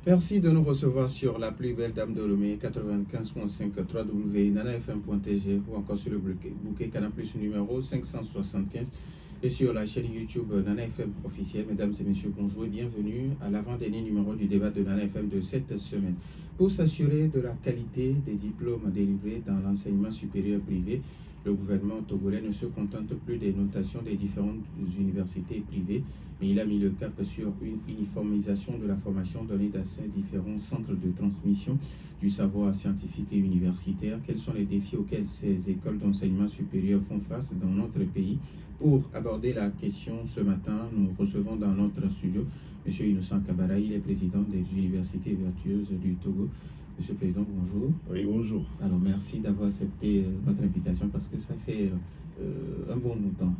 Merci de nous recevoir sur la plus belle dame de Lomé 95.5 www.nanafm.tg ou encore sur le bouquet Canal Plus numéro 575 et sur la chaîne YouTube Nana FM officielle. Mesdames et messieurs, bonjour et bienvenue à l'avant-dernier numéro du débat de Nana FM de cette semaine. Pour s'assurer de la qualité des diplômes délivrés dans l'enseignement supérieur privé, le gouvernement togolais ne se contente plus des notations des différentes universités privées, mais il a mis le cap sur une uniformisation de la formation donnée dans ces différents centres de transmission du savoir scientifique et universitaire. Quels sont les défis auxquels ces écoles d'enseignement supérieur font face dans notre pays? Pour aborder la question ce matin, nous recevons dans notre studio M. Innocent Kabara, il est président des universités vertueuses du Togo. Monsieur le Président, bonjour. Oui, bonjour. Alors, merci d'avoir accepté notre invitation parce que ça fait un bon temps.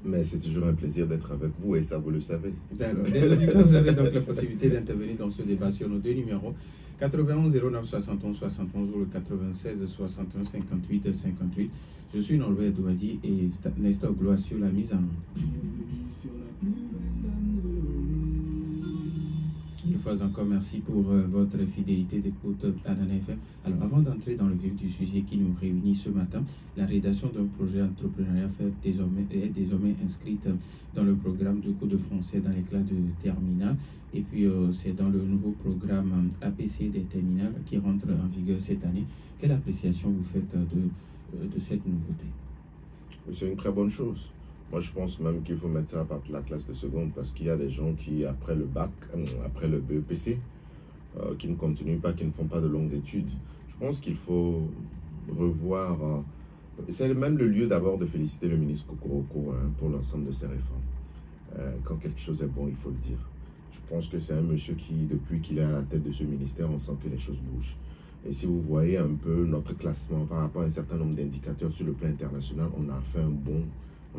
Mais c'est toujours un plaisir d'être avec vous et ça, vous le savez. Alors, les auditeurs, vous avez donc la possibilité d'intervenir dans ce débat sur nos deux numéros 91 09 71 71 ou le 96 61 58 58. Je suis Norbert Douadi et Nestor Gloire sur la mise en onde. Une fois encore, merci pour votre fidélité d'écoute à Nana FM. Alors, avant d'entrer dans le vif du sujet qui nous réunit ce matin, la rédaction d'un projet entrepreneuriat est désormais inscrite dans le programme de cours de français dans les classes de terminale. Et puis, c'est dans le nouveau programme APC des terminales qui rentre en vigueur cette année. Quelle appréciation vous faites de cette nouveauté? C'est une très bonne chose. Moi, je pense même qu'il faut mettre ça à partir de la classe de seconde parce qu'il y a des gens qui, après le bac, après le BEPC, qui ne continuent pas, qui ne font pas de longues études. Je pense qu'il faut revoir. C'est même le lieu d'abord de féliciter le ministre Kokoroko pour l'ensemble de ses réformes. Quand quelque chose est bon, il faut le dire. Je pense que c'est un monsieur qui, depuis qu'il est à la tête de ce ministère, on sent que les choses bougent. Et si vous voyez un peu notre classement par rapport à un certain nombre d'indicateurs sur le plan international, on a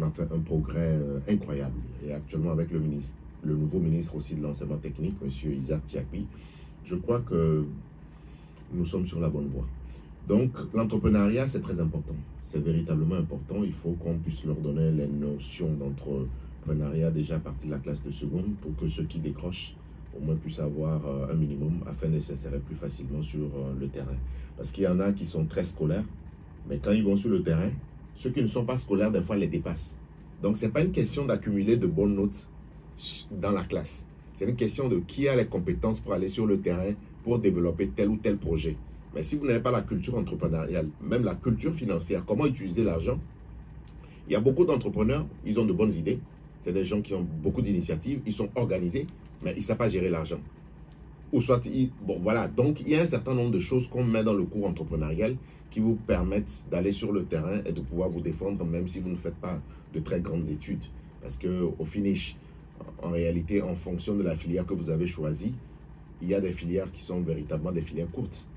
fait un progrès incroyable. Et actuellement, avec le nouveau ministre aussi de l'enseignement technique, M. Isaac Tiakbi, je crois que nous sommes sur la bonne voie. Donc, l'entrepreneuriat, c'est très important. C'est véritablement important. Il faut qu'on puisse leur donner les notions d'entrepreneuriat déjà à partir de la classe de seconde pour que ceux qui décrochent au moins puissent avoir un minimum afin de s'insérer plus facilement sur le terrain. Parce qu'il y en a qui sont très scolaires, mais quand ils vont sur le terrain, ceux qui ne sont pas scolaires, des fois, les dépassent. Donc, ce n'est pas une question d'accumuler de bonnes notes dans la classe. C'est une question de qui a les compétences pour aller sur le terrain, pour développer tel ou tel projet. Mais si vous n'avez pas la culture entrepreneuriale, même la culture financière, comment utiliser l'argent, il y a beaucoup d'entrepreneurs, ils ont de bonnes idées. C'est des gens qui ont beaucoup d'initiatives, ils sont organisés, mais ils ne savent pas gérer l'argent. Ou soit, bon voilà, donc il y a un certain nombre de choses qu'on met dans le cours entrepreneurial qui vous permettent d'aller sur le terrain et de pouvoir vous défendre même si vous ne faites pas de très grandes études. Parce qu'au finish, en réalité, en fonction de la filière que vous avez choisie, il y a des filières qui sont véritablement des filières courtes.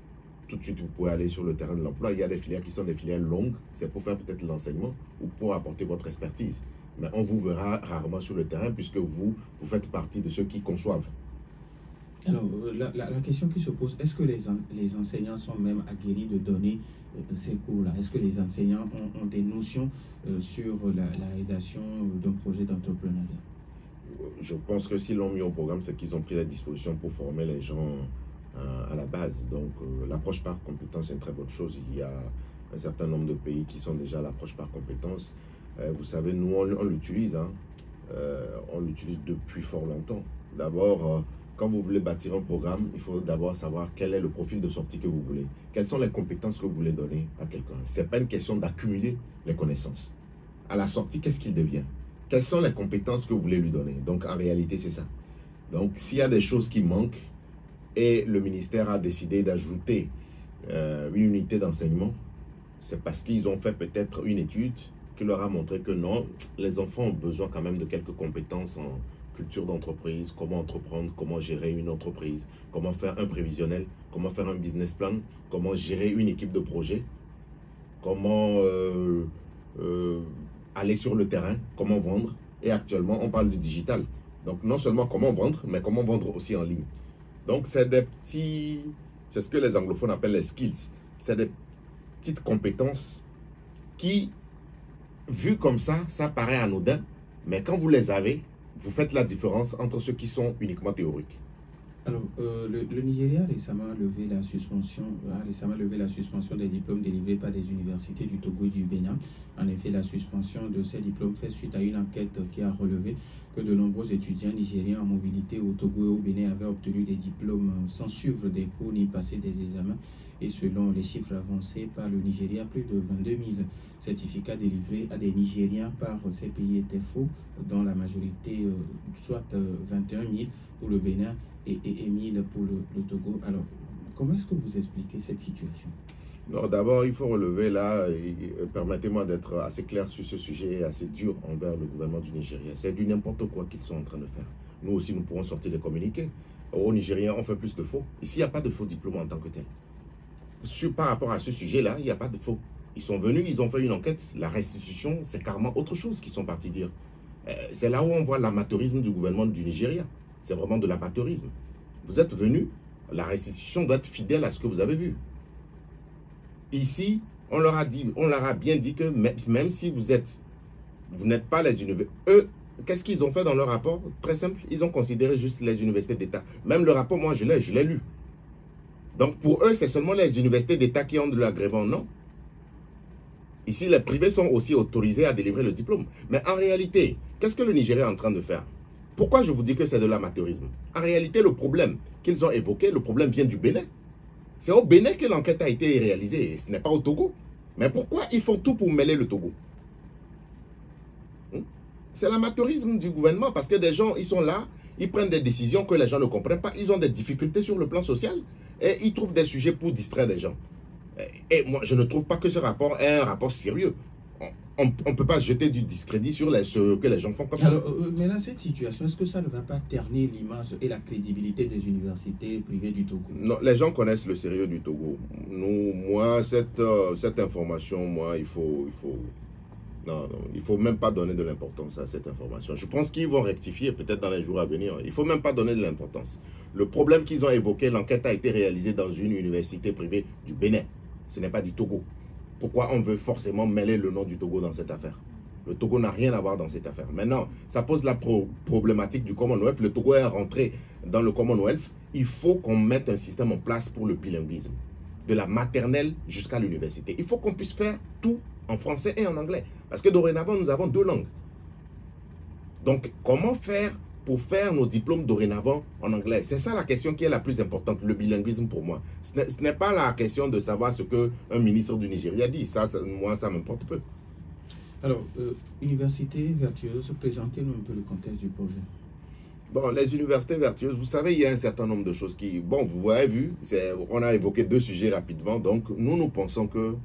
Tout de suite, vous pouvez aller sur le terrain de l'emploi. Il y a des filières qui sont des filières longues. C'est pour faire peut-être l'enseignement ou pour apporter votre expertise. Mais on vous verra rarement sur le terrain puisque vous faites partie de ceux qui conçoivent. Alors, la question qui se pose, est-ce que les enseignants sont même aguerris de donner ces cours-là? Est-ce que les enseignants ont des notions sur la rédaction d'un projet d'entrepreneuriat? Je pense que s'ils l'ont mis au programme, c'est qu'ils ont pris les dispositions pour former les gens à la base. Donc, l'approche par compétence est une très bonne chose. Il y a un certain nombre de pays qui sont déjà à l'approche par compétence. Vous savez, nous, on l'utilise. On l'utilise depuis fort longtemps. D'abord, quand vous voulez bâtir un programme, il faut d'abord savoir quel est le profil de sortie que vous voulez. Quelles sont les compétences que vous voulez donner à quelqu'un. Ce n'est pas une question d'accumuler les connaissances. À la sortie, qu'est-ce qu'il devient? Quelles sont les compétences que vous voulez lui donner? Donc, en réalité, c'est ça. Donc, s'il y a des choses qui manquent et le ministère a décidé d'ajouter une unité d'enseignement, c'est parce qu'ils ont fait peut-être une étude qui leur a montré que non, les enfants ont besoin quand même de quelques compétences en culture d'entreprise, comment entreprendre, comment gérer une entreprise, comment faire un prévisionnel, comment faire un business plan, comment gérer une équipe de projet, comment aller sur le terrain, comment vendre. Et actuellement, on parle du digital. Donc, non seulement comment vendre, mais comment vendre aussi en ligne. Donc, c'est des petits... C'est ce que les anglophones appellent les skills. C'est des petites compétences qui, vues comme ça paraît anodin. Mais quand vous les avez, vous faites la différence entre ceux qui sont uniquement théoriques. Alors, le Nigeria a récemment levé la suspension des diplômes délivrés par des universités du Togo et du Bénin. En effet, la suspension de ces diplômes fait suite à une enquête qui a relevé que de nombreux étudiants nigériens en mobilité au Togo et au Bénin avaient obtenu des diplômes sans suivre des cours ni passer des examens. Et selon les chiffres avancés par le Nigeria, plus de 22 000 certificats délivrés à des Nigériens par ces pays étaient faux, dont la majorité, soit 21 000 pour le Bénin et 1000 pour le Togo. Alors, comment est-ce que vous expliquez cette situation? Non, d'abord, il faut relever là, permettez-moi d'être assez clair sur ce sujet et assez dur envers le gouvernement du Nigeria. C'est du n'importe quoi qu'ils sont en train de faire. Nous aussi, nous pourrons sortir des communiqués. Au Nigeria, on fait plus de faux. Ici, il n'y a pas de faux diplôme en tant que tel. Par rapport à ce sujet-là, il n'y a pas de faux. Ils sont venus, ils ont fait une enquête. La restitution, c'est carrément autre chose qu'ils sont partis dire. C'est là où on voit l'amateurisme du gouvernement du Nigeria. C'est vraiment de l'amateurisme. Vous êtes venus, la restitution doit être fidèle à ce que vous avez vu. Ici, on leur a bien dit que même si vous n'êtes pas les universités, eux, qu'est-ce qu'ils ont fait dans leur rapport? Très simple, ils ont considéré juste les universités d'État. Même le rapport, moi, je l'ai lu. Donc, pour eux, c'est seulement les universités d'État qui ont de l'agrément, non? Ici, les privés sont aussi autorisés à délivrer le diplôme. Mais en réalité, qu'est-ce que le Nigeria est en train de faire? Pourquoi je vous dis que c'est de l'amateurisme? En réalité, le problème qu'ils ont évoqué, le problème vient du Bénin. C'est au Bénin que l'enquête a été réalisée, et ce n'est pas au Togo. Mais pourquoi ils font tout pour mêler le Togo? C'est l'amateurisme du gouvernement, parce que des gens, ils sont là, ils prennent des décisions que les gens ne comprennent pas, ils ont des difficultés sur le plan social, et ils trouvent des sujets pour distraire des gens. Et moi, je ne trouve pas que ce rapport est un rapport sérieux. On ne peut pas jeter du discrédit sur ce que les gens font comme ça. Alors, maintenant, cette situation, est-ce que ça ne va pas ternir l'image et la crédibilité des universités privées du Togo? Non, les gens connaissent le sérieux du Togo. Moi, cette information, moi, il faut même pas donner de l'importance à cette information. Je pense qu'ils vont rectifier peut-être dans les jours à venir. Il ne faut même pas donner de l'importance. Le problème qu'ils ont évoqué, l'enquête a été réalisée dans une université privée du Bénin. Ce n'est pas du Togo. Pourquoi on veut forcément mêler le nom du Togo dans cette affaire? Le Togo n'a rien à voir dans cette affaire. Maintenant, ça pose la problématique du Commonwealth. Le Togo est rentré dans le Commonwealth. Il faut qu'on mette un système en place pour le bilinguisme. De la maternelle jusqu'à l'université. Il faut qu'on puisse faire tout en français et en anglais. Parce que dorénavant, nous avons deux langues. Donc, comment faire pour faire nos diplômes dorénavant en anglais? C'est ça la question qui est la plus importante, le bilinguisme pour moi. Ce n'est pas la question de savoir ce qu'un ministre du Nigeria dit. Moi, ça m'importe peu. Alors, université vertueuse, présentez-nous un peu le contexte du projet. Bon, les universités vertueuses, vous savez, il y a un certain nombre de choses qui... Bon, vous avez vu, on a évoqué deux sujets rapidement. Donc, nous pensons que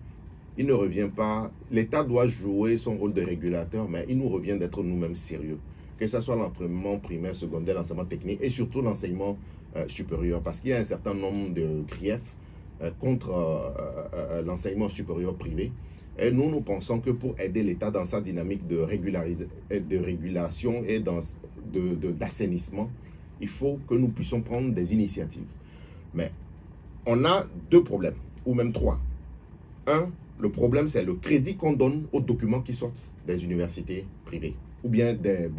il ne revient pas... L'État doit jouer son rôle de régulateur, mais il nous revient d'être nous-mêmes sérieux. Que ce soit l'enseignement primaire, secondaire, l'enseignement technique et surtout l'enseignement supérieur. Parce qu'il y a un certain nombre de griefs contre l'enseignement supérieur privé. Et nous pensons que pour aider l'État dans sa dynamique de régulation et d'assainissement, il faut que nous puissions prendre des initiatives. Mais on a deux problèmes, ou même trois. Un, le problème, c'est le crédit qu'on donne aux documents qui sortent des universités privées. Ou bien des...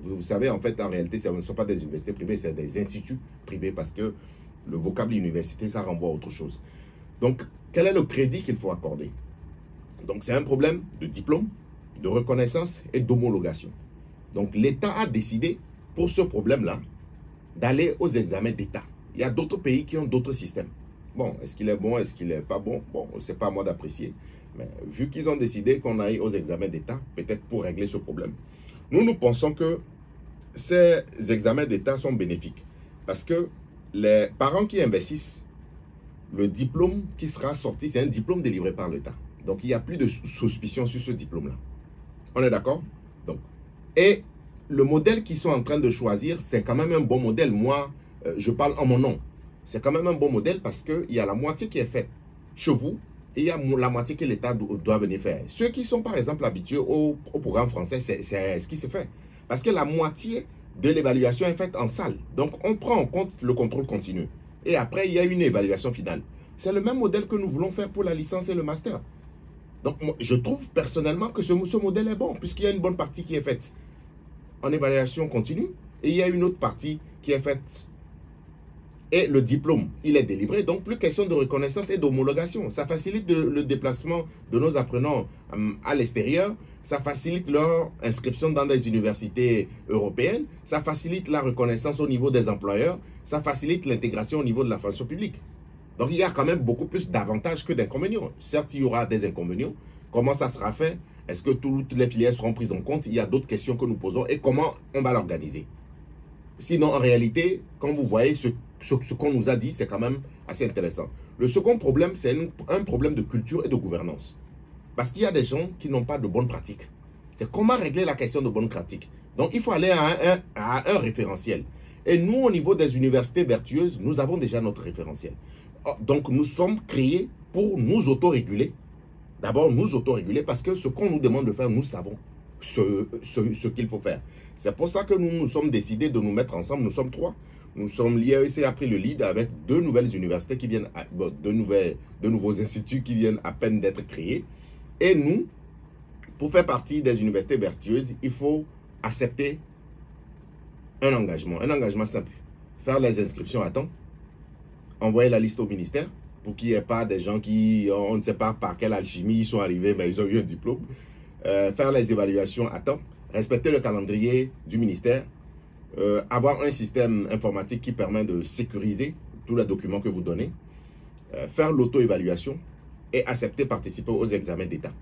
vous savez, en fait, en réalité, ce ne sont pas des universités privées, c'est des instituts privés parce que le vocable université, ça renvoie à autre chose. Donc, quel est le crédit qu'il faut accorder? Donc, c'est un problème de diplôme, de reconnaissance et d'homologation. Donc, l'État a décidé, pour ce problème-là, d'aller aux examens d'État. Il y a d'autres pays qui ont d'autres systèmes. Bon, est-ce qu'il est bon, est-ce qu'il n'est pas bon? Bon, ce n'est pas à moi d'apprécier. Mais vu qu'ils ont décidé qu'on aille aux examens d'État, peut-être pour régler ce problème, nous pensons que ces examens d'État sont bénéfiques. Parce que les parents qui investissent, le diplôme qui sera sorti, c'est un diplôme délivré par l'État. Donc, il n'y a plus de suspicion sur ce diplôme-là. On est d'accord? Donc, et le modèle qu'ils sont en train de choisir, c'est quand même un bon modèle. Moi, je parle en mon nom. C'est quand même un bon modèle parce qu'il y a la moitié qui est faite chez vous et il y a la moitié que l'État doit venir faire. Ceux qui sont, par exemple, habitués au programme français, c'est ce qui se fait. Parce que la moitié de l'évaluation est faite en salle. Donc, on prend en compte le contrôle continu. Et après, il y a une évaluation finale. C'est le même modèle que nous voulons faire pour la licence et le master. Donc, moi, je trouve personnellement que ce modèle est bon, puisqu'il y a une bonne partie qui est faite en évaluation continue, et il y a une autre partie qui est faite et le diplôme, il est délivré. Donc, plus question de reconnaissance et d'homologation. Ça facilite le déplacement de nos apprenants à l'extérieur. Ça facilite leur inscription dans des universités européennes. Ça facilite la reconnaissance au niveau des employeurs. Ça facilite l'intégration au niveau de la fonction publique. Donc, il y a quand même beaucoup plus d'avantages que d'inconvénients. Certes, il y aura des inconvénients. Comment ça sera fait? Est-ce que toutes les filières seront prises en compte? Il y a d'autres questions que nous posons. Et comment on va l'organiser? Sinon, en réalité, quand vous voyez ce qu'on nous a dit, c'est quand même assez intéressant. Le second problème, c'est un problème de culture et de gouvernance. Parce qu'il y a des gens qui n'ont pas de bonnes pratiques. C'est comment régler la question de bonnes pratiques. Donc, il faut aller à un référentiel. Et nous, au niveau des universités vertueuses, nous avons déjà notre référentiel. Donc, nous sommes créés pour nous autoréguler. D'abord, nous autoréguler parce que ce qu'on nous demande de faire, nous savons ce qu'il faut faire. C'est pour ça que nous nous sommes décidés de nous mettre ensemble. Nous sommes 3. Nous sommes l'IAEC a pris le lead avec 2 nouvelles universités qui viennent, deux nouveaux instituts qui viennent à peine d'être créés. Et nous, pour faire partie des universités vertueuses, il faut accepter un engagement simple. Faire les inscriptions à temps, envoyer la liste au ministère pour qu'il n'y ait pas des gens qui, on ne sait pas par quelle alchimie ils sont arrivés, mais ils ont eu un diplôme. Faire les évaluations à temps, respecter le calendrier du ministère, avoir un système informatique qui permet de sécuriser tous les documents que vous donnez, faire l'auto-évaluation et accepter participer aux examens d'État.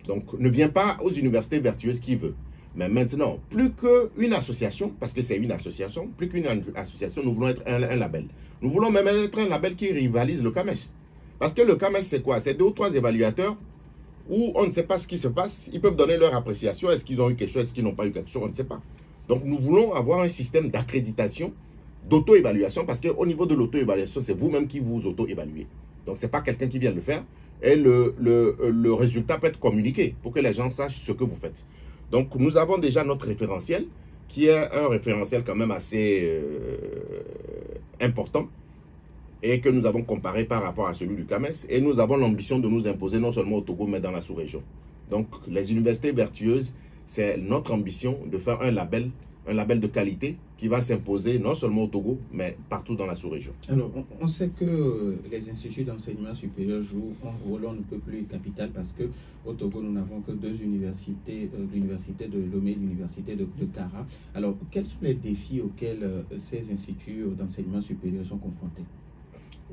Donc, ne viens pas aux universités vertueuses qui veut. Mais maintenant, plus qu'une association, parce que c'est une association, plus qu'une association, nous voulons être un label. Nous voulons même être un label qui rivalise le CAMES. Parce que le CAMES, c'est quoi? C'est 2 ou 3 évaluateurs où on ne sait pas ce qui se passe. Ils peuvent donner leur appréciation. Est-ce qu'ils ont eu quelque chose? Est-ce qu'ils n'ont pas eu quelque chose? On ne sait pas. Donc, nous voulons avoir un système d'accréditation, d'auto-évaluation, parce qu'au niveau de l'auto-évaluation, c'est vous-même qui vous auto-évaluez. Donc, ce n'est pas quelqu'un qui vient le faire. Et le résultat peut être communiqué pour que les gens sachent ce que vous faites. Donc, nous avons déjà notre référentiel, qui est un référentiel quand même assez important et que nous avons comparé par rapport à celui du CAMES. Et nous avons l'ambition de nous imposer non seulement au Togo, mais dans la sous-région. Donc, les universités vertueuses, c'est notre ambition de faire un label de qualité qui va s'imposer non seulement au Togo, mais partout dans la sous-région. Alors, on sait que les instituts d'enseignement supérieur jouent un rôle on ne peut plus capital parce qu'au Togo, nous n'avons que 2 universités, l'université de Lomé et l'université de Kara. Alors, quels sont les défis auxquels ces instituts d'enseignement supérieur sont confrontés?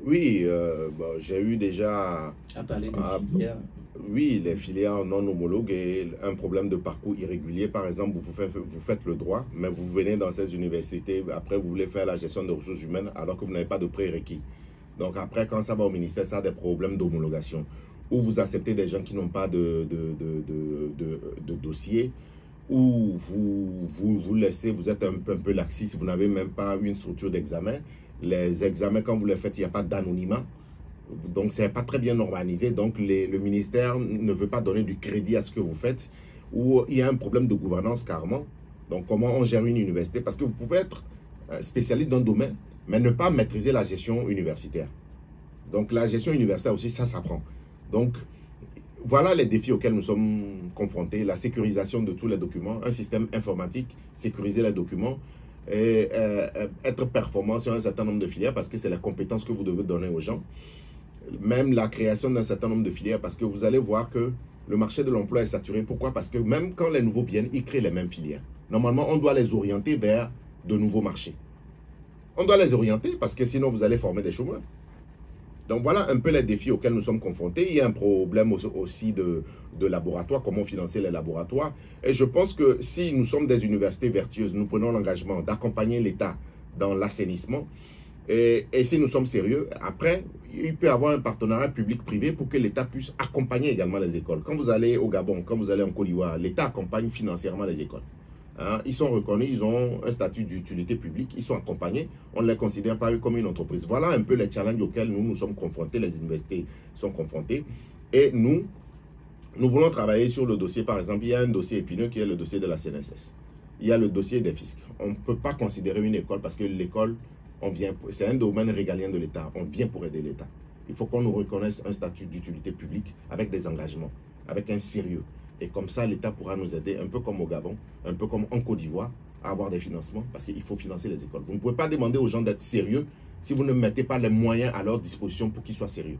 Oui, j'ai eu déjà... À parler de filières. Oui, les filières non homologuées, un problème de parcours irrégulier. Par exemple, vous faites le droit, mais vous venez dans ces universités, après vous voulez faire la gestion des ressources humaines alors que vous n'avez pas de prérequis. Donc après, quand ça va au ministère, ça a des problèmes d'homologation. Ou vous acceptez des gens qui n'ont pas de dossier, ou vous laissez, vous êtes un peu laxiste, vous n'avez même pas une structure d'examen. Les examens, quand vous les faites, il n'y a pas d'anonymat. Donc, ce n'est pas très bien organisé. Donc, le ministère ne veut pas donner du crédit à ce que vous faites. Ou il y a un problème de gouvernance carrément. Donc, comment on gère une université? Parce que vous pouvez être spécialiste d'un domaine, mais ne pas maîtriser la gestion universitaire. Donc, la gestion universitaire aussi, ça s'apprend. Donc, voilà les défis auxquels nous sommes confrontés. La sécurisation de tous les documents, un système informatique, sécuriser les documents, et être performant sur un certain nombre de filières parce que c'est la compétence que vous devez donner aux gens. Même la création d'un certain nombre de filières parce que vous allez voir que le marché de l'emploi est saturé. Pourquoi? Parce que même quand les nouveaux viennent, ils créent les mêmes filières. Normalement, on doit les orienter vers de nouveaux marchés. On doit les orienter parce que sinon, vous allez former des chômeurs. Donc, voilà un peu les défis auxquels nous sommes confrontés. Il y a un problème aussi de laboratoires, comment financer les laboratoires. Et je pense que si nous sommes des universités vertueuses, nous prenons l'engagement d'accompagner l'État dans l'assainissement. Et si nous sommes sérieux, après, il peut y avoir un partenariat public-privé pour que l'État puisse accompagner également les écoles. Quand vous allez au Gabon, quand vous allez en Côte d'Ivoire, l'État accompagne financièrement les écoles. Hein, ils sont reconnus, ils ont un statut d'utilité publique, ils sont accompagnés, on ne les considère pas comme une entreprise. Voilà un peu les challenges auxquels nous sommes confrontés, les universités sont confrontées. Et nous voulons travailler sur le dossier, par exemple, il y a un dossier épineux qui est le dossier de la CNSS. Il y a le dossier des fiscs. On ne peut pas considérer une école parce que l'école, c'est un domaine régalien de l'État, on vient pour aider l'État. Il faut qu'on nous reconnaisse un statut d'utilité publique avec des engagements, avec un sérieux. Et comme ça, l'État pourra nous aider, un peu comme au Gabon, un peu comme en Côte d'Ivoire, à avoir des financements, parce qu'il faut financer les écoles. Vous ne pouvez pas demander aux gens d'être sérieux si vous ne mettez pas les moyens à leur disposition pour qu'ils soient sérieux.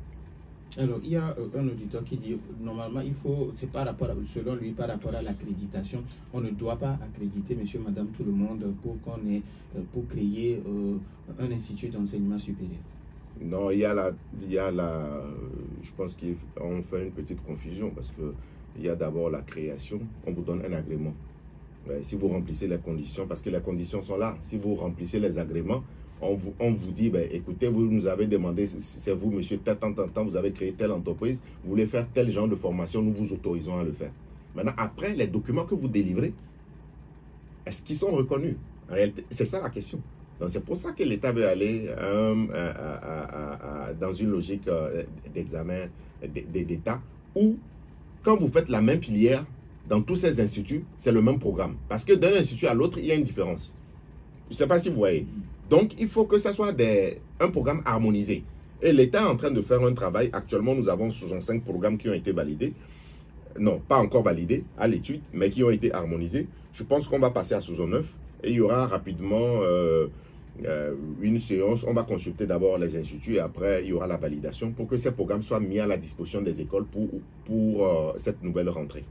Alors, il y a un auditeur qui dit, normalement, il faut, c'est par rapport, selon lui, par rapport à l'accréditation, on ne doit pas accréditer, monsieur, madame, tout le monde pour pour créer un institut d'enseignement supérieur. Non, je pense qu'on fait une petite confusion parce que il y a d'abord la création, on vous donne un agrément. Si vous remplissez les conditions, parce que les conditions sont là, si vous remplissez les agréments, on vous dit, ben, écoutez, vous nous avez demandé, c'est vous, monsieur, tant, vous avez créé telle entreprise, vous voulez faire tel genre de formation, nous vous autorisons à le faire. Maintenant, après, les documents que vous délivrez, est-ce qu'ils sont reconnus? En réalité, c'est ça la question. Donc, c'est pour ça que l'État veut aller dans une logique d'examen d'État où, quand vous faites la même filière, dans tous ces instituts, c'est le même programme. Parce que d'un institut à l'autre, il y a une différence. Je ne sais pas si vous voyez. Donc, il faut que ce soit un programme harmonisé. Et l'État est en train de faire un travail. Actuellement, nous avons 65 programmes qui ont été validés. Non, pas encore validés à l'étude, mais qui ont été harmonisés. Je pense qu'on va passer à 69. Et il y aura rapidement une séance. On va consulter d'abord les instituts et après, il y aura la validation pour que ces programmes soient mis à la disposition des écoles pour cette nouvelle rentrée.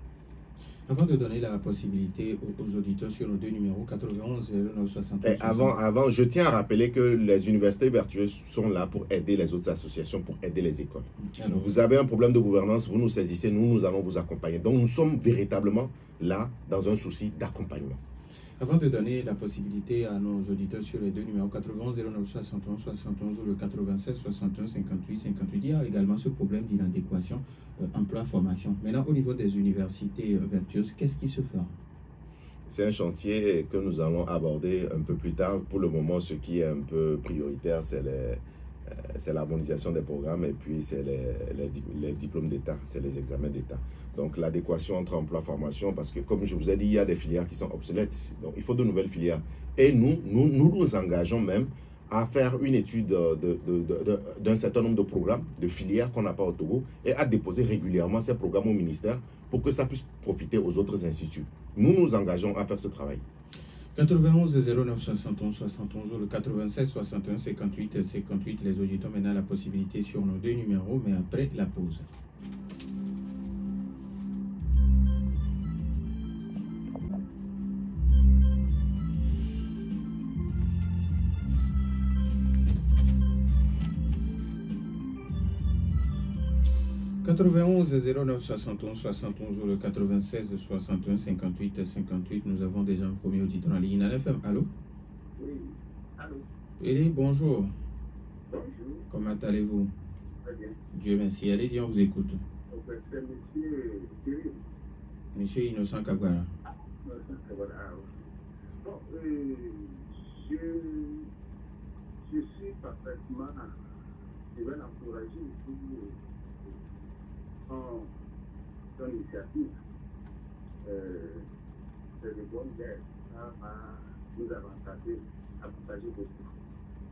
Avant de donner la possibilité aux auditeurs sur nos deux numéros 91 09 68. Avant, je tiens à rappeler que les universités vertueuses sont là pour aider les autres associations, pour aider les écoles. Alors, vous avez un problème de gouvernance, vous nous saisissez, nous allons vous accompagner. Donc nous sommes véritablement là dans un souci d'accompagnement. Avant de donner la possibilité à nos auditeurs sur les deux numéros 91 09 71 71 ou le 96 61 58 58, il y a également ce problème d'inadéquation emploi-formation. Maintenant, au niveau des universités vertueuses, qu'est-ce qui se fera? C'est un chantier que nous allons aborder un peu plus tard. Pour le moment, ce qui est un peu prioritaire, c'est l'harmonisation des programmes et puis c'est les diplômes d'État, c'est les examens d'État. Donc l'adéquation entre emploi-formation, parce que comme je vous ai dit, il y a des filières qui sont obsolètes. Donc il faut de nouvelles filières. Et nous engageons même à faire une étude d'un certain nombre de programmes, de filières qu'on n'a pas au Togo, et à déposer régulièrement ces programmes au ministère pour que ça puisse profiter aux autres instituts. Nous nous engageons à faire ce travail. 91 09 71 71 ou le 96 61 58 58, les auditeurs maintenant la possibilité sur nos deux numéros, mais après la pause. « 91 09 71 71 ou le 96 61 58 58. Nous avons déjà un premier auditeur en ligne. Nana FM, allô? Oui, allô? Oui, bonjour. Bonjour. Comment allez-vous? Très bien. Dieu merci. Allez-y, on vous écoute. C'est monsieur Thierry. Monsieur Innocent Kagwara. Innocent Kagwara. Bon, je suis parfaitement... Je vais l'encourager son initiative. C'est de bonnes guerres. Ça va nous avantager beaucoup.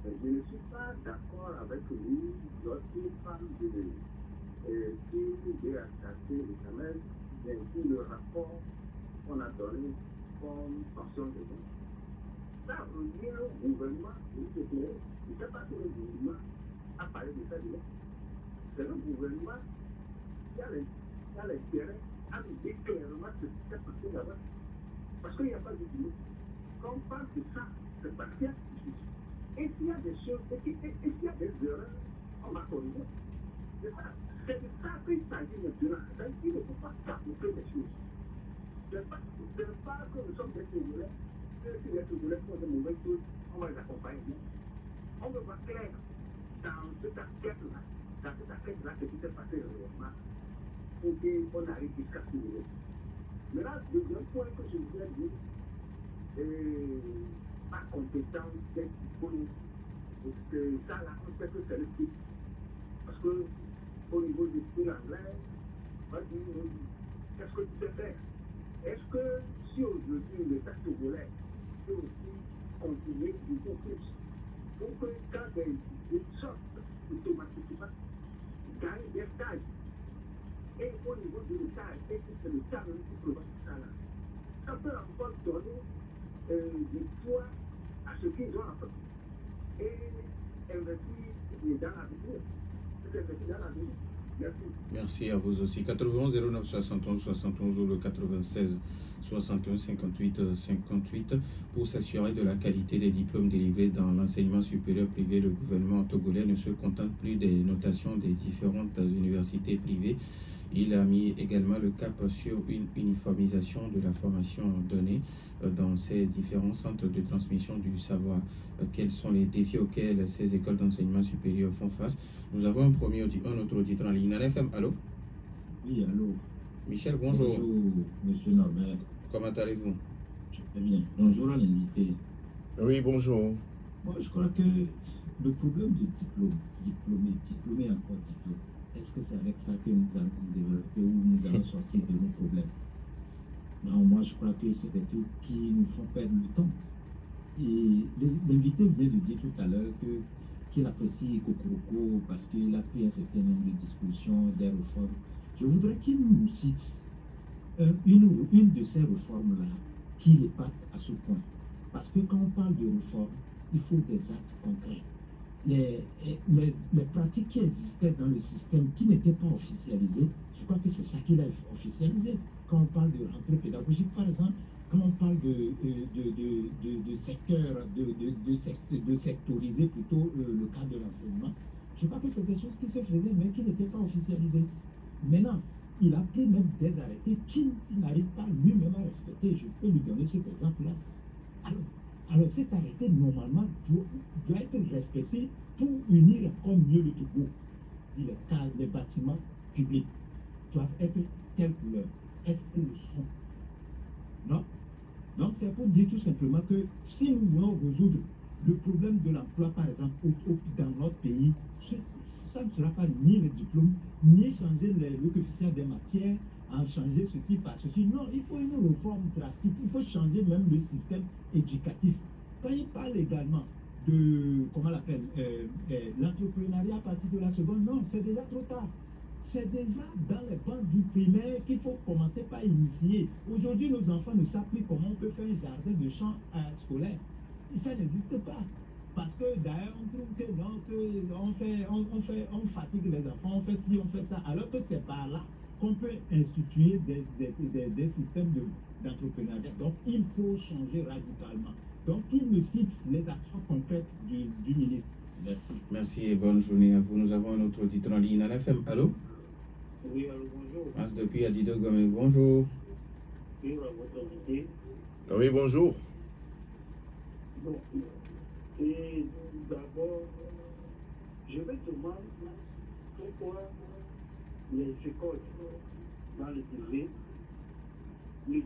Mais je ne suis pas d'accord avec lui lorsqu'il parle de qui est attaqué l'examen, bien sûr le rapport qu'on a donné comme pension de don. Ça revient au gouvernement, je ne sais pas si le gouvernement a parlé de ça déjà. C'est le gouvernement qui a l'intérêt à nous dire clairement ce qui s'est passé là-bas. Parce qu'il n'y a pas de boulot. Quand on parle de ça, c'est parce qu'il y a des choses. Et s'il y a des choses, et s'il y a des erreurs, on va corriger. C'est de ça qu'il s'agit maintenant. Il ne faut pas capoter les choses. Ce n'est pas que nous sommes des Togolais, que si les Togolais font de mauvaises choses, on va les accompagner. On veut voir clair dans cette enquête-là, ce qui s'est passé réellement, pour qu'on arrive jusqu'à ce niveau. Mais là, le deuxième point que je voulais dire, ma compétence d'être disponible, parce que ça, là, on sait que c'est le type. Parce que, au niveau du style anglais, on va dire, qu'est-ce que tu sais faire? Est-ce que si aujourd'hui l'État togolais peut aussi continuer beaucoup plus pour que quand des sortent automatiquement, gagnent des stages, et au niveau de l'État, et que c'est le cadre qui prévoit ça là, ça peut encore donner du poids à ce qu'ils ont appris. Et investir dans l'avenir. C'est investir dans l'avenir. Merci. Merci à vous aussi. 91 09 71 71 ou le 96 61 58 58 pour s'assurer de la qualité des diplômes délivrés dans l'enseignement supérieur privé. Le gouvernement togolais ne se contente plus des notations des différentes universités privées. Il a mis également le cap sur une uniformisation de la formation donnée dans ces différents centres de transmission du savoir. Quels sont les défis auxquels ces écoles d'enseignement supérieur font face? Nous avons un autre auditeur en ligne. FM, allô? Oui, allô. Michel, bonjour. Bonjour, monsieur Norbert. Comment allez-vous? Je vais bien. Bonjour à l'invité. Oui, bonjour. Moi, je crois que le problème de diplômé encore diplôme, est-ce que c'est avec ça que nous allons développer ou nous allons sortir de nos problèmes? Non, moi, je crois que c'est des trucs qui nous font perdre le temps. Et l'invité vient de dire tout à l'heure qu'il apprécie Kokoroko parce qu'il a pris un certain nombre de dispositions, des réformes. Je voudrais qu'il nous cite une de ces réformes-là qui l'épate à ce point. Parce que quand on parle de réforme, il faut des actes concrets. Les pratiques qui existaient dans le système, qui n'étaient pas officialisées, je crois que c'est ça qu'il a officialisé. Quand on parle de rentrée pédagogique, par exemple, quand on parle de secteur, de sectoriser plutôt le cadre de l'enseignement, je crois que c'est des choses qui se faisaient, mais qui n'étaient pas officialisées. Maintenant, il a pris même des arrêtés qu'il n'arrive pas lui-même à respecter. Je peux lui donner cet exemple-là. Alors cet arrêté, normalement, doit être respecté pour unir comme mieux le Togo. Les bâtiments publics doivent être telle couleur. Est-ce qu'ils le sont? Non. Donc c'est pour dire tout simplement que si nous voulons résoudre le problème de l'emploi, par exemple, dans notre pays, ça ne sera pas ni le diplôme, ni changer le coefficient des matières, en changer ceci par ceci. Non, il faut une réforme drastique, il faut changer même le système éducatif. Quand il parle également de, comment on l'appelle, l'entrepreneuriat à partir de la seconde, non, c'est déjà trop tard. C'est déjà dans les bancs du primaire qu'il faut commencer par initier. Aujourd'hui, nos enfants ne savent plus comment on peut faire un jardin de champ scolaire. Ça n'existe pas. Parce que d'ailleurs, on trouve que non, on fatigue les enfants, on fait ci, on fait ça. Alors que c'est par là qu'on peut instituer des systèmes d'entrepreneuriat. Donc, il faut changer radicalement. Donc, il me cite les actions concrètes du ministre. Merci. Merci et bonne journée à vous. Nous avons un autre auditeur en ligne. FM, allô? Oui, alors bonjour. As depuis Adido Gomé, bonjour. Oui, à votre invité. Oui, bonjour. Bon, et d'abord, je vais demander pourquoi les écoles dans le privé ne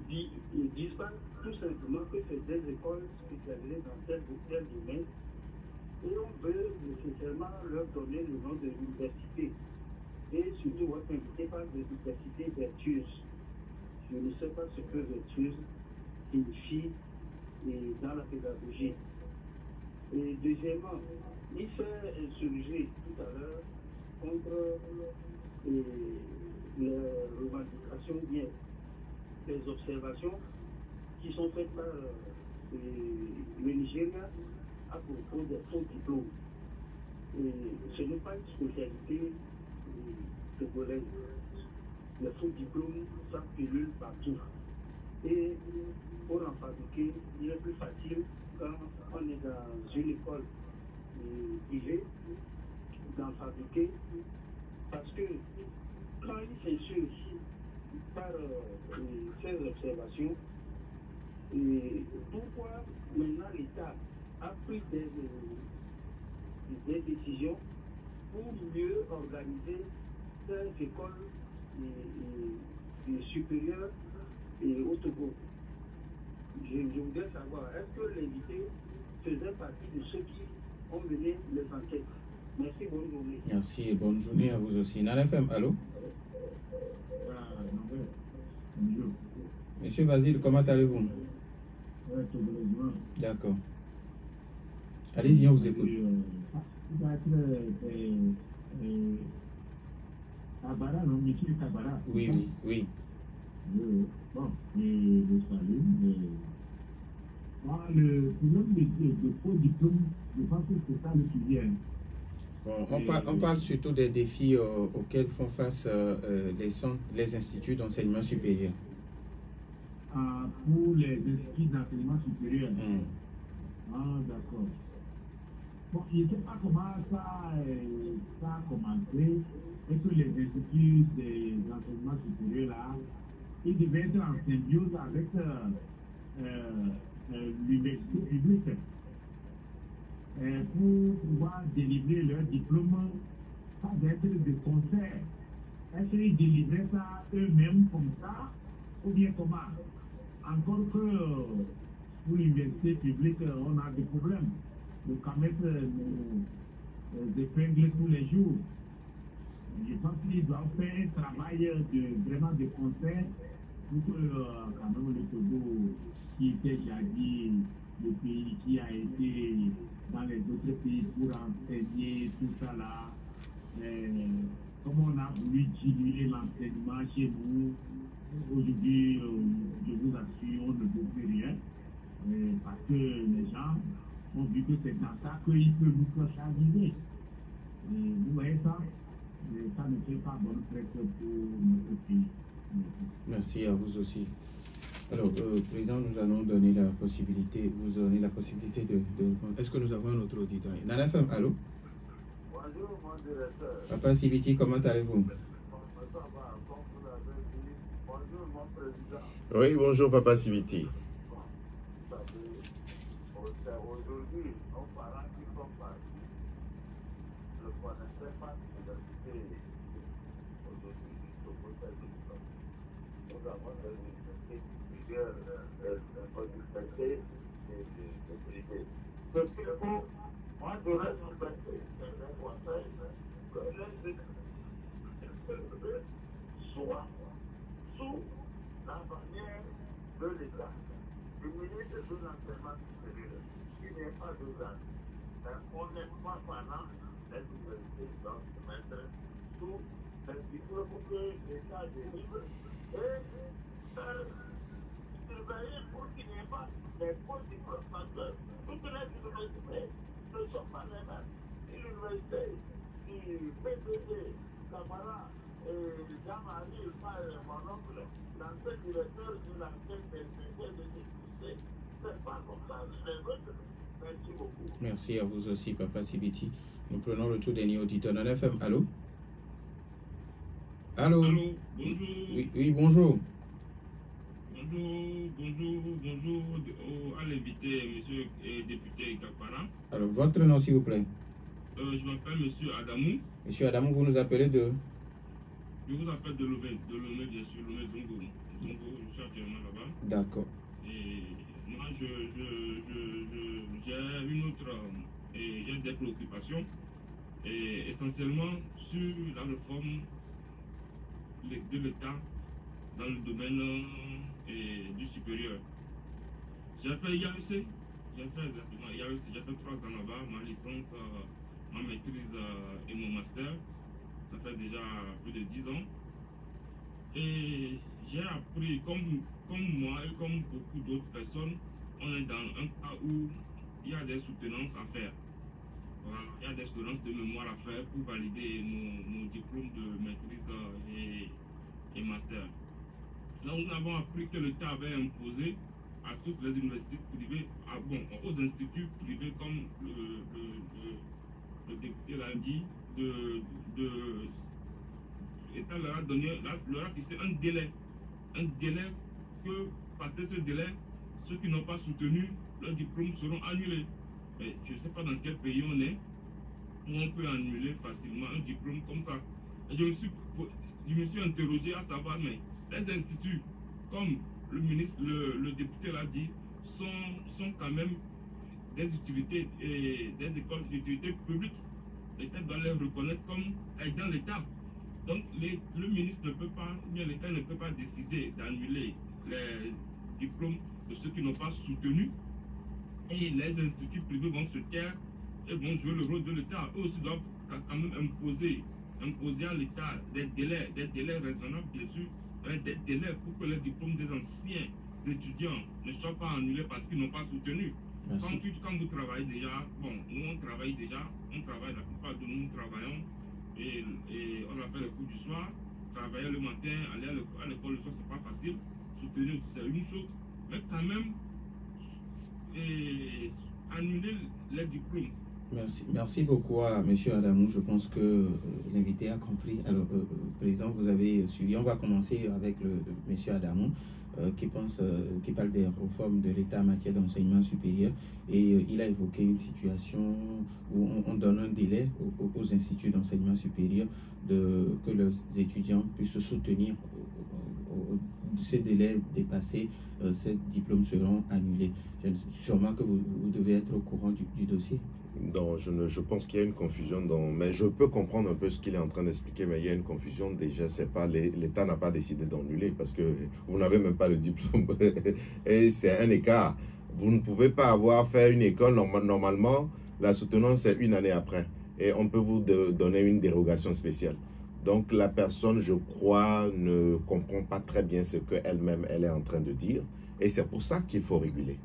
disent pas tout simplement que c'est des écoles spécialisées dans tel ou tel domaine et on veut nécessairement leur donner le nom de l'université. Et surtout, votre invité parle de l'université vertueuse. Je ne sais pas ce que vertueuse signifie dans la pédagogie. Et deuxièmement, il s'est insurgé tout à l'heure contre les revendications bien, les observations qui sont faites par le Nigeria à propos des faux diplômes. Ce n'est pas une spécialité togolaise. Les faux diplômes, ça pilule partout. Et pour en fabriquer, il est plus facile quand on est dans une école privée d'en fabriquer, parce que quand il s'insurge par ces observations, pourquoi maintenant l'État a pris des décisions pour mieux organiser ces écoles supérieures au Togo? Je voudrais savoir, est-ce que l'invité faisait partie de ceux qui ont mené les enquêtes? Merci, bonne journée. Merci et bonne journée à vous aussi. Nan FM, allô? Bonjour. Monsieur Basile, comment allez-vous? D'accord. Allez-y, on vous écoute. Kabara, non, monsieur Kabara. Oui, oui. Bon, et le salut, Le problème de faux diplôme, je pense que c'est ça le sujet. Bon, on parle surtout des défis auxquels font face les instituts d'enseignement supérieur. Pour les instituts d'enseignement supérieur. Ah, d'accord. Bon, je ne sais pas comment ça a commencé, et que les instituts d'enseignement supérieur, là, ils devaient être en symbiose avec l'université publique pour pouvoir délivrer leur diplôme, ça doit être de concert. Est-ce qu'ils délivraient ça eux-mêmes comme ça, ou bien comment? Encore que pour l'université publique, on a des problèmes. De quand même nous épingler tous les jours. Je pense qu'ils doivent faire un travail vraiment de concert pour que quand même le Togo, qui était jadis le pays qui a été dans les autres pays pour enseigner tout ça là, comme on a voulu diminuer l'enseignement chez nous, aujourd'hui, je vous assure, on ne peut plus rien, parce que les gens ont vu que c'est dans ça qu'ils peuvent nous faire arriver. Vous voyez ça? Ça ne fait pas bonne presse pour notre pays. Merci à vous aussi. Alors, Président, nous allons donner la possibilité, vous donner la possibilité de répondre. Est-ce que nous avons un autre auditeur? Nana FM, allô? Bonjour, mon directeur. Papa Sibiti, comment allez-vous? Bonjour, mon président. Oui, bonjour, Papa Sibiti. Aujourd'hui, nos parents qui sont partis ne connaissaient pas l'université. Aujourd'hui, nous avons des universités supérieures, universités et privées. Ce qu'il faut, moi, je reste respecté. C'est un conseil que les études soient sous la bannière de l'État. Le ministre de l'enseignement supérieur, il n'y a pas de gens. On n'est pas pendant les universités doivent se mettre sous les diplômes pour que l'État délivre et surveiller pour qu'il n'y ait pas des faux diplômes parce que toutes les universités ne sont pas les mêmes. L'université du PPD, Camara et Jean-Marie, mon oncle, l'ancien directeur de l'ancien PPD de l'université, c'est pas comme ça les autres. Merci beaucoup. Merci à vous aussi, Papa Sibiti. Nous prenons le tout dernier auditeur. Nana FM, allô? Allô? Allô, bonjour. Oui, bonjour. Bonjour à l'invité, monsieur député Kapara. Alors, votre nom, s'il vous plaît? Je m'appelle monsieur Adamou. Monsieur Adamou, vous nous appelez de? Je vous appelle de Lomé, bien sûr, Lomé Zongo. Zongo, je suis actuellement là-bas. D'accord. Et moi, j'ai une autre, j'ai des préoccupations, et essentiellement sur la réforme de l'État dans le domaine du supérieur. J'ai fait IAEC, j'ai fait 3 ans là-bas, ma licence, ma maîtrise et mon master. Ça fait déjà plus de 10 ans. Et j'ai appris, comme moi et comme beaucoup d'autres personnes, on est dans un cas où il y a des soutenances à faire. Voilà, il y a des soutenances de mémoire à faire pour valider nos diplômes de maîtrise et master. Là, nous avons appris que l'État avait imposé à toutes les universités privées, aux instituts privés, comme le député l'a dit, l'État leur a fixé un délai que, passé ce délai, ceux qui n'ont pas soutenu leurs diplômes seront annulés. Mais je ne sais pas dans quel pays on est, où on peut annuler facilement un diplôme comme ça. Et je me suis interrogé à savoir, mais les instituts, comme le ministre, le député l'a dit, sont quand même des utilités et des écoles d'utilité publique. L'État doit les reconnaître comme aidant l'État. Donc le ministre ne peut pas, bien l'État ne peut pas décider d'annuler les diplômes de ceux qui n'ont pas soutenu. Et les instituts privés vont se taire et vont jouer le rôle de l'État. Eux aussi doivent quand même imposer à l'État des délais raisonnables, bien sûr, des délais pour que les diplômes des anciens étudiants ne soient pas annulés parce qu'ils n'ont pas soutenu. Merci. Quand vous travaillez déjà, bon, nous on travaille déjà, la plupart de nous travaillons et on a fait le cours du soir, travailler le matin, aller à l'école le soir, c'est pas facile, soutenir c'est une chose, mais quand même, annuler les diplômes. Merci beaucoup à M. Adamou. Je pense que l'invité a compris. Alors, Président, vous avez suivi. On va commencer avec M. Adamou qui parle des réformes de l'État en matière d'enseignement supérieur. Et il a évoqué une situation où on donne un délai aux instituts d'enseignement supérieur que les étudiants puissent se soutenir. Ces délais dépassés, ces diplômes seront annulés. Sûrement que vous devez être au courant du dossier. Non, je pense qu'il y a une confusion, mais je peux comprendre un peu ce qu'il est en train d'expliquer, mais il y a une confusion. Déjà, c'est pas l'État n'a pas décidé d'annuler parce que vous n'avez même pas le diplôme et c'est un écart. Vous ne pouvez pas avoir fait une école, normalement, la soutenance c'est une année après et on peut vous donner une dérogation spéciale. Donc, la personne, je crois, ne comprend pas très bien ce qu'elle-même, elle est en train de dire et c'est pour ça qu'il faut réguler.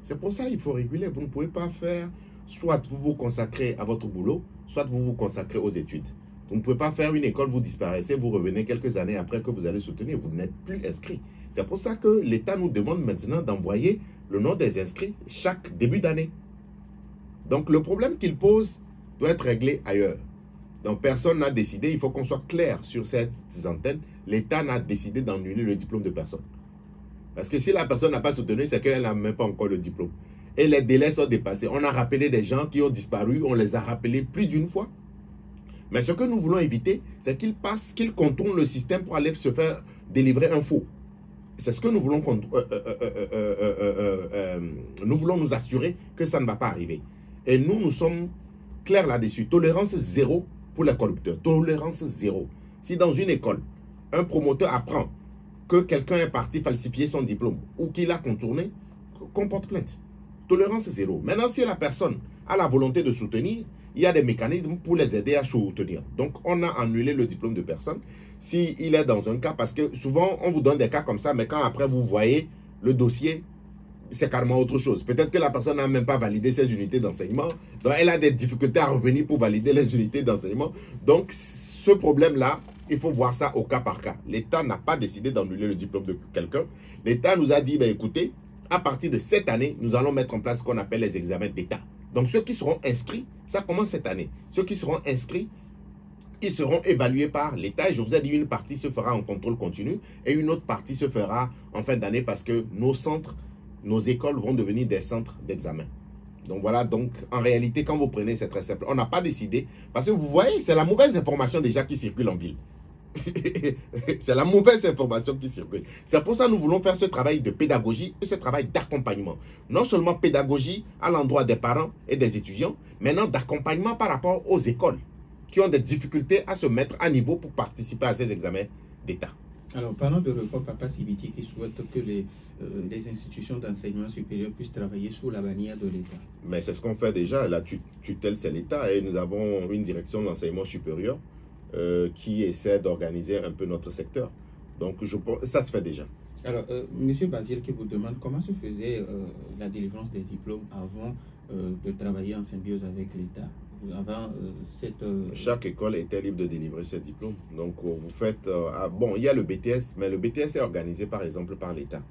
C'est pour ça qu'il faut réguler. Vous ne pouvez pas faire... Soit vous vous consacrez à votre boulot, soit vous vous consacrez aux études. Vous ne pouvez pas faire une école, vous disparaissez, vous revenez quelques années après que vous allez soutenir. Vous n'êtes plus inscrit. C'est pour ça que l'État nous demande maintenant d'envoyer le nom des inscrits chaque début d'année. Donc le problème qu'il pose doit être réglé ailleurs. Donc personne n'a décidé, il faut qu'on soit clair sur cette antenne. L'État n'a décidé d'annuler le diplôme de personne. Parce que si la personne n'a pas soutenu, c'est qu'elle n'a même pas encore le diplôme. Et les délais sont dépassés. On a rappelé des gens qui ont disparu, on les a rappelés plus d'une fois. Mais ce que nous voulons éviter, c'est qu'ils contournent le système pour aller se faire délivrer un faux. C'est ce que nous voulons, nous voulons nous assurer que ça ne va pas arriver. Et nous sommes clairs là-dessus. Tolérance zéro pour les corrupteurs. Tolérance zéro. Si dans une école, un promoteur apprend que quelqu'un est parti falsifier son diplôme ou qu'il a contourné, qu'on porte plainte. Tolérance zéro. Maintenant, si la personne a la volonté de soutenir, il y a des mécanismes pour les aider à soutenir. Donc, on a annulé le diplôme de personne. S'il est dans un cas, parce que souvent, on vous donne des cas comme ça, mais quand après vous voyez le dossier, c'est carrément autre chose. Peut-être que la personne n'a même pas validé ses unités d'enseignement. Donc, elle a des difficultés à revenir pour valider les unités d'enseignement. Donc, ce problème-là, il faut voir ça au cas par cas. L'État n'a pas décidé d'annuler le diplôme de quelqu'un. L'État nous a dit, ben, écoutez, à partir de cette année, nous allons mettre en place ce qu'on appelle les examens d'État. Donc, ceux qui seront inscrits, ça commence cette année. Ceux qui seront inscrits, ils seront évalués par l'État. Et je vous ai dit, une partie se fera en contrôle continu et une autre partie se fera en fin d'année parce que nos centres, nos écoles vont devenir des centres d'examen. Donc voilà, donc en réalité, quand vous prenez, c'est très simple. On n'a pas décidé parce que vous voyez, c'est la mauvaise information déjà qui circule en ville. C'est la mauvaise information qui circule. C'est pour ça que nous voulons faire ce travail de pédagogie et ce travail d'accompagnement. Non seulement pédagogie à l'endroit des parents et des étudiants, mais non d'accompagnement par rapport aux écoles qui ont des difficultés à se mettre à niveau pour participer à ces examens d'État. Alors, parlons de réforme Papa Sibiti qui souhaite que les institutions d'enseignement supérieur puissent travailler sous la bannière de l'État. Mais c'est ce qu'on fait déjà. La tutelle, c'est l'État et nous avons une direction d'enseignement supérieur qui essaie d'organiser un peu notre secteur. Donc, ça se fait déjà. Alors, Monsieur Basile qui vous demande comment se faisait la délivrance des diplômes avant de travailler en symbiose avec l'État. Avant Chaque école était libre de délivrer ses diplômes. Donc, vous faites... bon, il y a le BTS, mais le BTS est organisé, par exemple, par l'État.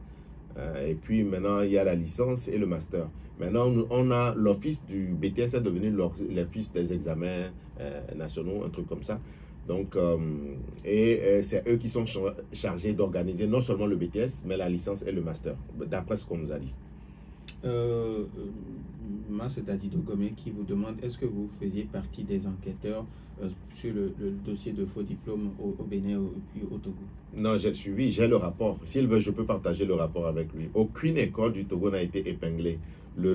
Et puis, maintenant, il y a la licence et le master. Maintenant, on a l'office du BTS est devenu l'office des examens nationaux, un truc comme ça. Donc, c'est eux qui sont chargés d'organiser non seulement le BTS, mais la licence et le master, d'après ce qu'on nous a dit. Mas Dadido Gomé qui vous demande, est-ce que vous faisiez partie des enquêteurs sur le dossier de faux diplômes au Bénin et au Togo? Non, j'ai suivi, j'ai le rapport. S'il veut, je peux partager le rapport avec lui. Aucune école du Togo n'a été épinglée.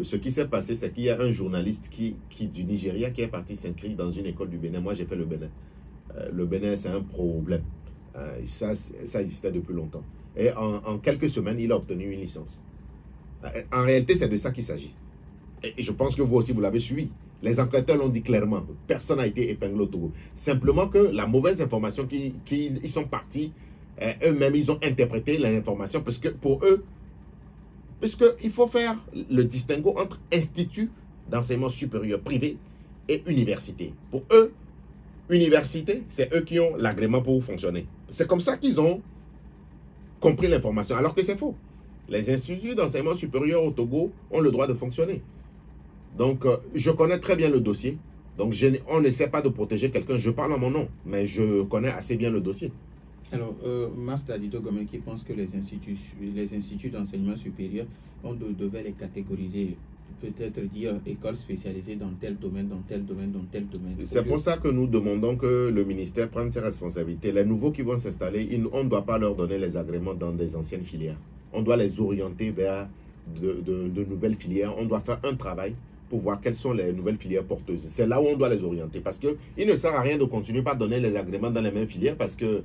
Ce qui s'est passé, c'est qu'il y a un journaliste du Nigeria qui est parti s'inscrire dans une école du Bénin. Moi, j'ai fait le Bénin. Le Bénin, c'est un problème. Ça existait depuis longtemps. Et en quelques semaines, il a obtenu une licence. En réalité, c'est de ça qu'il s'agit. Et je pense que vous aussi, vous l'avez suivi. Les enquêteurs l'ont dit clairement. Personne n'a été épinglé au Togo. Simplement que la mauvaise information qu'ils sont partis, eux-mêmes, ils ont interprété l'information parce que pour eux, Puisqu'il faut faire le distinguo entre institut d'enseignement supérieur privé et université. Pour eux, université, c'est eux qui ont l'agrément pour fonctionner. C'est comme ça qu'ils ont compris l'information, alors que c'est faux. Les instituts d'enseignement supérieur au Togo ont le droit de fonctionner. Donc, je connais très bien le dossier. Donc, on n'essaie pas de protéger quelqu'un. Je parle en mon nom, mais je connais assez bien le dossier. Alors, Mars Dadito Gomé qui pense que les instituts d'enseignement supérieur, on devait les catégoriser, peut-être dire école spécialisée dans tel domaine, dans tel domaine, dans tel domaine. C'est pour ça que nous demandons que le ministère prenne ses responsabilités. Les nouveaux qui vont s'installer, on ne doit pas leur donner les agréments dans des anciennes filières. On doit les orienter vers de nouvelles filières. On doit faire un travail pour voir quelles sont les nouvelles filières porteuses. C'est là où on doit les orienter. Parce qu'il ne sert à rien de continuer par donner les agréments dans les mêmes filières parce que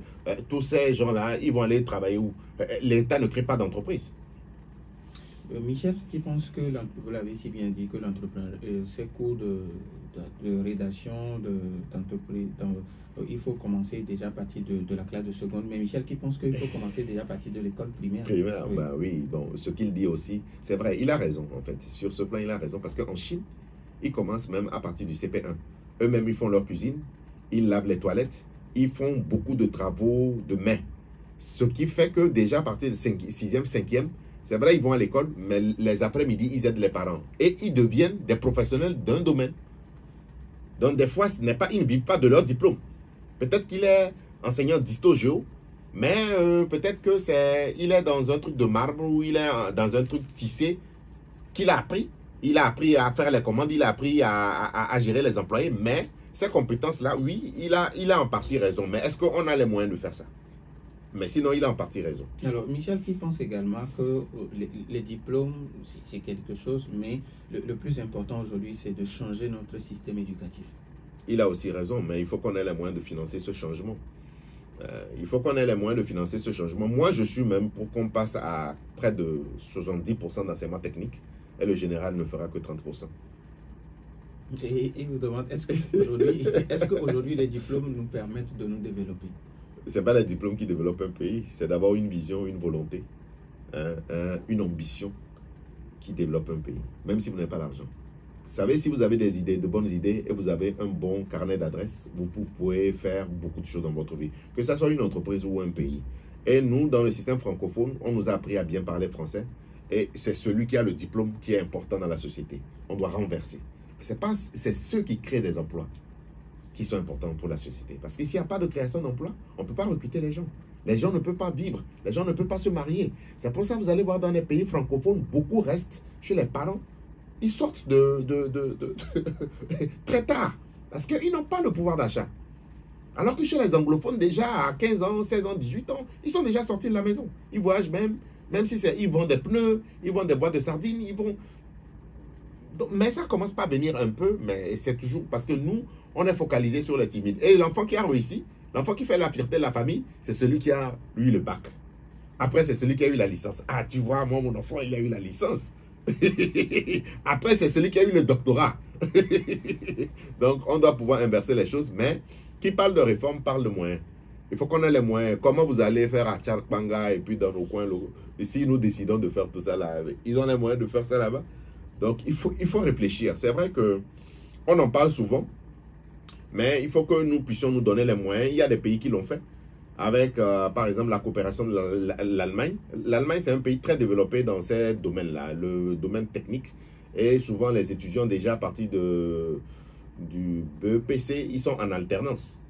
tous ces gens-là, ils vont aller travailler où? L'État ne crée pas d'entreprise. Michel, qui pense que, vous l'avez si bien dit, que l'entrepreneur, ces cours de rédaction, d'entreprise, il faut commencer déjà à partir de la classe de seconde. Mais Michel qui pense qu'il faut commencer déjà à partir de l'école primaire. Primaire, oui. Bah oui, bon, ce qu'il dit aussi, c'est vrai, il a raison en fait. Sur ce plan, il a raison parce qu'en Chine, ils commencent même à partir du CP1. Eux-mêmes, ils font leur cuisine, ils lavent les toilettes, ils font beaucoup de travaux de main. Ce qui fait que déjà à partir de 6e, 5e, c'est vrai, ils vont à l'école, mais les après-midi, ils aident les parents. Et ils deviennent des professionnels d'un domaine. Donc, des fois, ils ne vivent pas de leur diplôme. Peut-être qu'il est enseignant d'histo-géo, mais peut-être qu'il est dans un truc de marbre ou il est dans un truc tissé qu'il a appris. Il a appris à faire les commandes, il a appris à gérer les employés, mais ces compétences-là, oui, il a en partie raison. Mais est-ce qu'on a les moyens de faire ça? Mais sinon, il a en partie raison. Alors, Michel qui pense également que les diplômes, c'est quelque chose, mais le plus important aujourd'hui, c'est de changer notre système éducatif. Il a aussi raison, mais il faut qu'on ait les moyens de financer ce changement. Il faut qu'on ait les moyens de financer ce changement. Moi, je suis même pour qu'on passe à près de 70% d'enseignement technique et le général ne fera que 30%. Et il vous demande, est-ce qu'aujourd'hui les diplômes nous permettent de nous développer? Ce n'est pas les diplômes qui développent un pays, c'est d'abord une vision, une volonté, une ambition qui développe un pays, même si vous n'avez pas l'argent. Vous savez, si vous avez des idées, de bonnes idées, et vous avez un bon carnet d'adresses, vous pouvez faire beaucoup de choses dans votre vie, que ce soit une entreprise ou un pays. Et nous, dans le système francophone, on nous a appris à bien parler français, et c'est celui qui a le diplôme qui est important dans la société. On doit renverser. C'est ceux qui créent des emplois qui sont importants pour la société. Parce que s'il n'y a pas de création d'emplois, on ne peut pas recruter les gens. Les gens ne peuvent pas vivre. Les gens ne peuvent pas se marier. C'est pour ça que vous allez voir dans les pays francophones, beaucoup restent chez les parents. Ils sortent très tard. Parce qu'ils n'ont pas le pouvoir d'achat. Alors que chez les anglophones, déjà à 15 ans, 16 ans, 18 ans, ils sont déjà sortis de la maison. Ils voyagent même si ils vendent des pneus, ils vendent des boîtes de sardines, ils vont... Donc, mais ça commence pas à venir un peu, mais c'est toujours parce que nous, on est focalisé sur les timides. Et l'enfant qui a réussi, l'enfant qui fait la fierté de la famille, c'est celui qui a eu le bac. Après, c'est celui qui a eu la licence. Ah, tu vois, moi, mon enfant, il a eu la licence. Après, c'est celui qui a eu le doctorat. Donc, on doit pouvoir inverser les choses, mais qui parle de réforme parle de moyens. Il faut qu'on ait les moyens. Comment vous allez faire à Tcharkpanga et puis dans nos coins, si nous décidons de faire tout ça là, ils ont les moyens de faire ça là-bas. Donc, il faut réfléchir. C'est vrai qu'on en parle souvent, mais il faut que nous puissions nous donner les moyens. Il y a des pays qui l'ont fait, avec, par exemple, la coopération de l'Allemagne. L'Allemagne, c'est un pays très développé dans ces domaines-là, le domaine technique. Et souvent, les étudiants, déjà à partir du BEPC, ils sont en alternance.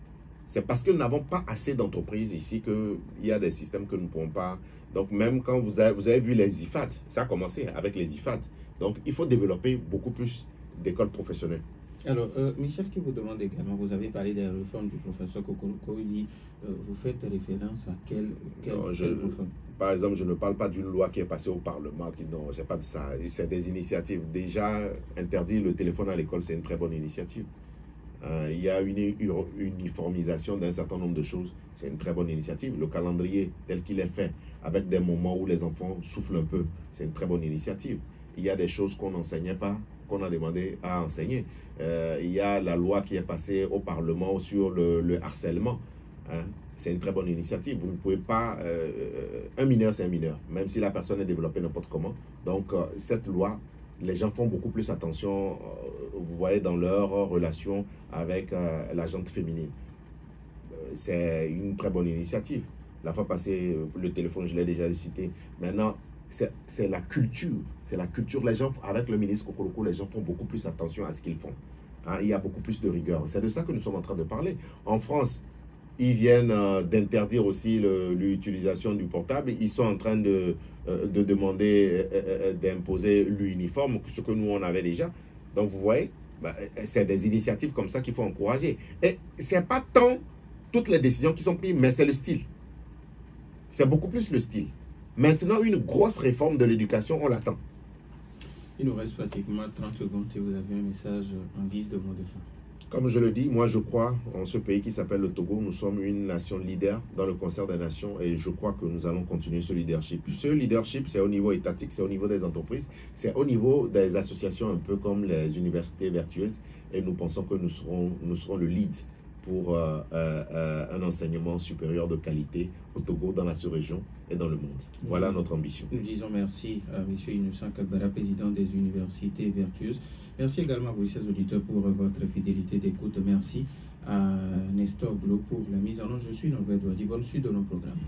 C'est parce que nous n'avons pas assez d'entreprises ici qu'il y a des systèmes que nous ne pouvons pas... Donc, même quand vous avez vu les IFAD, ça a commencé avec les IFAD. Donc, il faut développer beaucoup plus d'écoles professionnelles. Alors, Michel qui vous demande également, vous avez parlé des réformes du professeur Kokoroko, il dit, vous faites référence à quelle réforme? Par exemple, je ne parle pas d'une loi qui est passée au Parlement. Non, c'est pas de ça. C'est des initiatives. Déjà, interdire le téléphone à l'école, c'est une très bonne initiative. Il y a une uniformisation d'un certain nombre de choses. C'est une très bonne initiative. Le calendrier tel qu'il est fait, avec des moments où les enfants soufflent un peu, c'est une très bonne initiative. Il y a des choses qu'on n'enseignait pas, qu'on a demandé à enseigner. Il y a la loi qui est passée au Parlement sur le harcèlement. c'est une très bonne initiative. Vous ne pouvez pas... un mineur, c'est un mineur, même si la personne est développée n'importe comment. Donc, cette loi, les gens font beaucoup plus attention, vous voyez, dans leur relation avec la gente féminine. C'est une très bonne initiative. La fois passée, le téléphone, je l'ai déjà cité. Maintenant, c'est la culture. C'est la culture. Les gens, avec le ministre Kokoloko, les gens font beaucoup plus attention à ce qu'ils font. Hein, il y a beaucoup plus de rigueur. C'est de ça que nous sommes en train de parler. En France, ils viennent d'interdire aussi l'utilisation du portable. Ils sont en train de demander, d'imposer l'uniforme, ce que nous, on avait déjà. Donc, vous voyez, bah, c'est des initiatives comme ça qu'il faut encourager. Et ce n'est pas tant toutes les décisions qui sont prises, mais c'est le style. C'est beaucoup plus le style. Maintenant, une grosse réforme de l'éducation, on l'attend. Il nous reste pratiquement 30 secondes et vous avez un message en guise de mot de fin. Comme je le dis, moi je crois en ce pays qui s'appelle le Togo. Nous sommes une nation leader dans le concert des nations et je crois que nous allons continuer ce leadership. Ce leadership, c'est au niveau étatique, c'est au niveau des entreprises, c'est au niveau des associations un peu comme les universités vertueuses et nous pensons que nous serons le lead pour un enseignement supérieur de qualité au Togo, dans la sous-région et dans le monde. Voilà notre ambition. Nous disons merci à M. Innocent Kagbara, président des universités vertueuses. Merci également à vous, chers auditeurs, pour votre fidélité d'écoute. Merci à Nestor Glo pour la mise en œuvre. Je suis Norbert Douadi. Bonne suite de nos programmes.